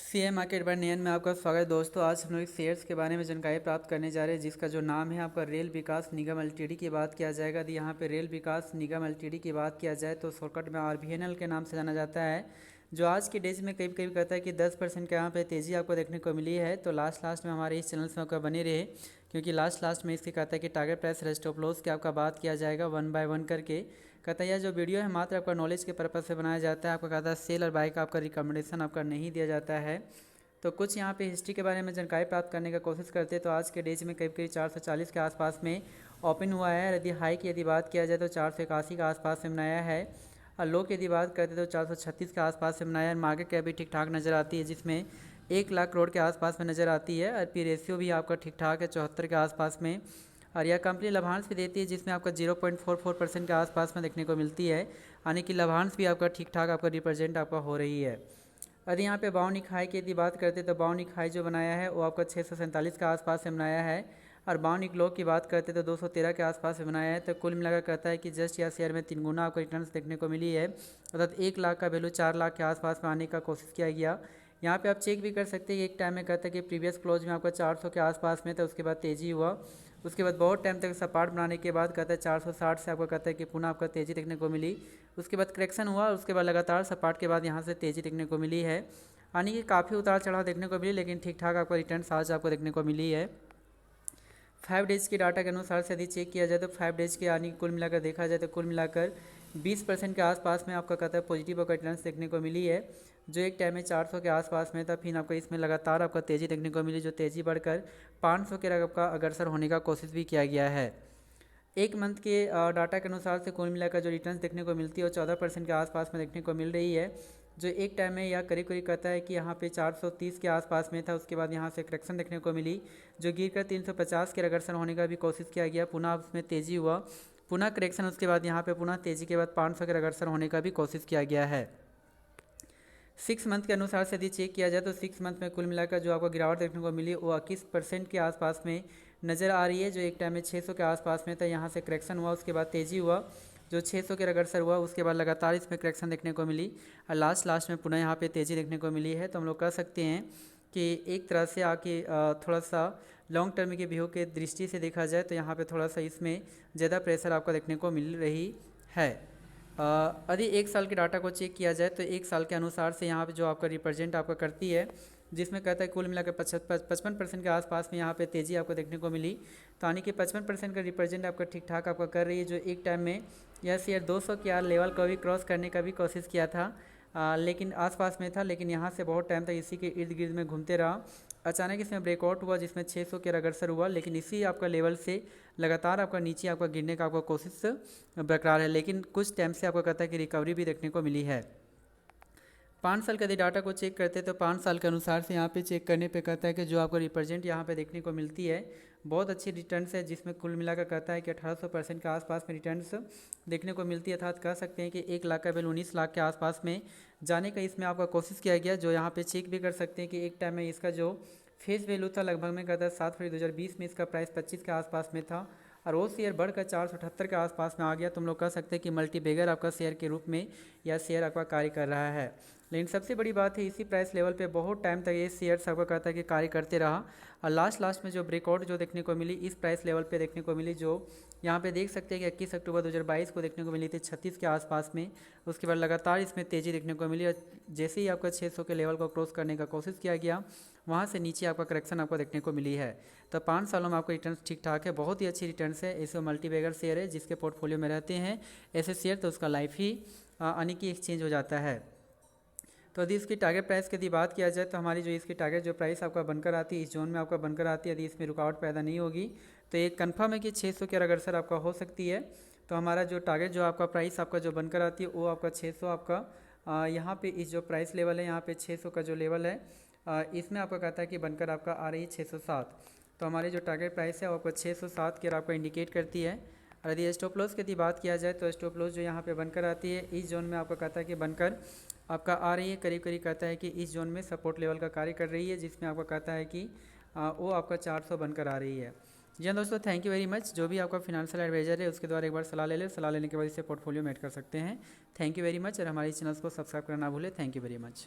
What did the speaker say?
CM market bye नयन में आपका स्वागत है दोस्तों। आज हम लोग शेयर्स के बारे में जानकारी प्राप्त करने जा रहे हैं, जिसका जो नाम है आपका रेल विकास निगम एलटीडी की बात किया जाएगा। तो यहाँ पे रेल विकास निगम एलटीडी की बात किया जाए तो शॉर्टकट में आरवीएनएल के नाम से जाना जाता है। जो आज के डेज में करीब करीब कहता है कि 10% के यहाँ पे तेज़ी आपको देखने को मिली है। तो लास्ट में हमारे इस चैनल से आपका बने रहे, क्योंकि लास्ट में इसके कहता है कि टारगेट प्राइस स्टॉप लॉस की आपका बात किया जाएगा वन बाय वन करके। कहता है यह जो वीडियो है मात्र आपका नॉलेज के पर्पज़ से बनाया जाता है। आपका कहता है सेल और बाय का आपका रिकमेंडेशन आपका नहीं दिया जाता है। तो कुछ यहाँ पे हिस्ट्री के बारे में जानकारी प्राप्त करने का कोशिश करते हैं। तो आज के डेज में करीब करीब 440 के आसपास में ओपन हुआ है। यदि हाई की यदि बात किया जाए तो 481 के आसपास में बनाया है, और लो की यदि बात करते तो 436 के आसपास में बनाया है। मार्केट कैप भी ठीक ठाक नज़र आती है, जिसमें 1 लाख करोड़ के आसपास में नज़र आती है। और पी रेशियो भी आपका ठीक ठाक है 74 के आसपास में। और यह कंपनी लाभांश भी देती है, जिसमें आपका 0.44% के आसपास में देखने को मिलती है, यानी कि लाभांश भी आपका ठीक ठाक आपका रिप्रेजेंट आपका हो रही है। यदि यहाँ पे बाउनिक हाई की यदि बात करते तो बाउनिक हाई जो बनाया है वो आपका 647 के आसपास से बनाया है। और बाउनिक लो की बात करते तो 213 के आसपास से बनाया है। तो कुल मिलाकर कहता है कि जस्ट या शेयर में 3 गुना आपको रिटर्न्स देखने को मिली है, अर्थात 1 लाख का वैल्यू 4 लाख के आसपास में आने का कोशिश किया गया। यहाँ पे आप चेक भी कर सकते हैं कि एक टाइम में कहता है कि प्रीवियस क्लोज में आपका 400 के आसपास में था, उसके बाद तेज़ी हुआ। उसके बाद बहुत टाइम तक सपाट बनाने के बाद कहता है 460 से आपका कहता है कि पुनः आपका तेज़ी देखने को मिली। उसके बाद करेक्शन हुआ, उसके बाद लगातार सपाट के बाद यहाँ से तेज़ी देखने को मिली है, यानी कि काफ़ी उतार चढ़ाव देखने को मिली, लेकिन ठीक ठाक आपको रिटर्न्स आज आपको देखने को मिली है। 5 डेज़ की डाटा के अनुसार से यदि चेक किया जाए तो 5 डेज़ के यानी कुल मिलाकर देखा जाए तो कुल मिलाकर 20% के आसपास में आपका कहता है पॉजिटिव आपका रिटर्न्स देखने को मिली है, जो एक टाइम में 400 के आसपास में था। फिर आपको इसमें लगातार आपका तेज़ी देखने को मिली, जो तेज़ी बढ़कर 500 के रकम का अग्रसर होने का कोशिश भी किया गया है। एक मंथ के डाटा के अनुसार से कुल मिलाकर जो रिटर्न्स देखने को मिलती है वो 14% के आसपास में देखने को मिल रही है, जो एक टाइम में यह करीब करीब कहता है कि यहाँ पे 430 के आसपास में था। उसके बाद यहाँ से करेक्शन देखने को मिली, जो गिरकर 350 के अग्रसर होने का भी कोशिश किया गया, पुनः उसमें तेज़ी हुआ, पुनः करेक्शन, उसके बाद यहाँ पे पुनः तेज़ी के बाद 500 के अग्रसर होने का भी कोशिश किया गया है। 6 मंथ के अनुसार से यदि चेक किया जाए तो 6 मंथ में कुल मिलाकर जो आपको गिरावट देखने को मिली वो 21% के आसपास में नज़र आ रही है, जो एक टाइम में 600 के आसपास में था। यहाँ से करेक्शन हुआ, उसके बाद तेज़ी हुआ, जो 600 के अग्रसर हुआ, उसके बाद लगातार इसमें करेक्शन देखने को मिली, और लास्ट में पुनः यहाँ पे तेज़ी देखने को मिली है। तो हम लोग कह सकते हैं कि एक तरह से आके थोड़ा सा लॉन्ग टर्म के व्यू के दृष्टि से देखा जाए तो यहाँ पे थोड़ा सा इसमें ज़्यादा प्रेशर आपको देखने को मिल रही है। यदि 1 साल के डाटा को चेक किया जाए तो 1 साल के अनुसार से यहाँ पे जो आपका रिप्रेजेंट आपका करती है, जिसमें कहता है कुल मिलाकर 55% के आसपास में यहाँ पे तेज़ी आपको देखने को मिली। तो यानी कि 55% का रिप्रेजेंट आपका ठीक ठाक आपका कर रही है, जो एक टाइम में यह शेयर 200 के यार लेवल को भी क्रॉस करने का भी कोशिश किया था, लेकिन आसपास में था, लेकिन यहाँ से बहुत टाइम तक इसी के इर्द गिर्द में घूमते रहा। अचानक इसमें ब्रेकआउट हुआ, जिसमें 600 के अग्रसर हुआ, लेकिन इसी आपका लेवल से लगातार आपका नीचे आपका गिरने का आपका कोशिश बरकरार है, लेकिन कुछ टाइम से आपको कहता है कि रिकवरी भी देखने को मिली है। 5 साल का यदि डाटा को चेक करते हैं तो 5 साल के अनुसार से यहाँ पे चेक करने पे कहता है कि जो आपको रिप्रेजेंट यहाँ पे देखने को मिलती है बहुत अच्छी रिटर्न्स है, जिसमें कुल मिलाकर कहता है कि 1800% के आसपास में रिटर्न्स देखने को मिलती है, अर्थात कह सकते हैं कि 1 लाख का वैल्यू 19 लाख के आसपास में जाने का इसमें आपका कोशिश किया गया। जो यहाँ पे चेक भी कर सकते हैं कि एक टाइम में इसका जो फेस वैल्यू था लगभग में कहता है 7 फरवरी 2020 में इसका प्राइस 25 के आसपास में था, और वो शेयर बढ़कर 478 के आसपास में आ गया। तुम लोग कह सकते हैं कि मल्टी बैगर आपका शेयर के रूप में यह शेयर आपका कार्य कर रहा है। लेकिन सबसे बड़ी बात है इसी प्राइस लेवल पे बहुत टाइम तक ये शेयर आपका कहता है कि कार्य करते रहा, और लास्ट में जो ब्रेकआउट जो देखने को मिली इस प्राइस लेवल पे देखने को मिली, जो यहाँ पे देख सकते हैं कि 21 अक्टूबर 2022 को देखने को मिली थी 36 के आसपास में। उसके बाद लगातार इसमें तेज़ी देखने को मिली, और जैसे ही आपका 600 के लेवल को क्रॉस करने का कोशिश किया गया वहाँ से नीचे आपका करेक्शन आपको देखने को मिली है। तो 5 सालों में आपका रिटर्न्स ठीक ठाक है, बहुत ही अच्छी रिटर्न्स है। ऐसे मल्टी बैगर शेयर है जिसके पोर्टफोलियो में रहते हैं ऐसे शेयर, तो उसका लाइफ ही यानी कि एक्सचेंज हो जाता है। तो यदि इसकी टारगेट प्राइस की यदि बात किया जाए तो हमारी जो इसकी टारगेट जो प्राइस आपका बनकर आती है इस जोन में आपका बनकर आती है, यदि इसमें रुकावट पैदा नहीं होगी तो ये कन्फर्म है कि 600 के अग्रसर आपका हो सकती है। तो हमारा जो टारगेट जो आपका प्राइस आपका जो बनकर आती है वो आपका 600 आपका यहाँ पे इस जो प्राइस लेवल है यहाँ पे 600 का जो लेवल है इसमें आपका कहता है कि बनकर आपका आ रही है 607। तो हमारी जो टारगेट प्राइस है वो आपको 607 के आपको इंडिकेट करती है। और यदि स्टॉप लॉस की यदि बात किया जाए तो स्टॉप लॉस जो यहाँ पे बनकर आती है इस जोन में आपका कहता है कि बनकर आपका आ रही है, करीब करीब कहता है कि इस जोन में सपोर्ट लेवल का कार्य कर रही है, जिसमें आपका कहता है कि वो आपका 400 बनकर आ रही है। जी हाँ दोस्तों, थैंक यू वेरी मच। जो भी आपका फिनेंशियल एडवाइजर है उसके द्वारा एक बार सलाह ले लें, सलाह लेने के बाद इसे पोर्टफोलियो में ऐड कर सकते हैं। थैंक यू वेरी मच, और हमारे चैनल को सब्सक्राइब करना ना भूलें। Thank you very much.